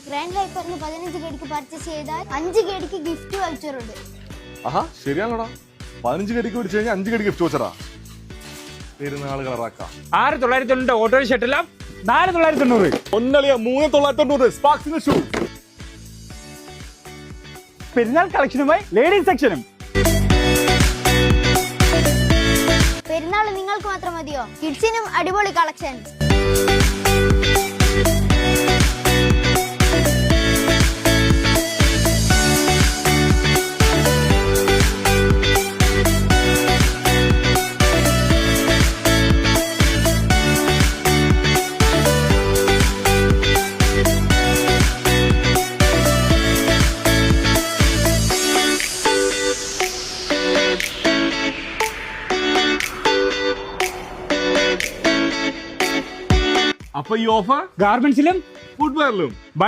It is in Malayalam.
ഗ്രാൻഡ് ഹൈപ്പറിന് 15 കേടിക്ക് പർച്ചേസ് ചെയ്താൽ 5 കേടിക്ക് ഗിഫ്റ്റ് വൗച്ചറുണ്ട്. ആഹാ ശരിയാണോടാ, 15 കേടിക്ക് മേടിച്ചു കഴിഞ്ഞാൽ 5 കേടി ഗിഫ്റ്റ് വൗച്ചറാ. പെരുന്നാൾ കളറാക്കാം. 6990 ഓട്ടോ ഷർട്ടെല്ലാം 4990. ഒന്നളിയ 3990 സ്പാർക്സിന്റെ ഷൂ. പെരുന്നാൾ കളക്ഷനുമായി ലേഡീസ് സെക്ഷനും. പെരുന്നാൾ നിങ്ങൾക്ക് മാത്രം മതിയോ? കിഡ്സിനും അടിപൊളി കളക്ഷൻ. അപ്പൊ ഈ ഓഫർ ഗാർമെന്റ്സിലും ഫുട്വെയറിലും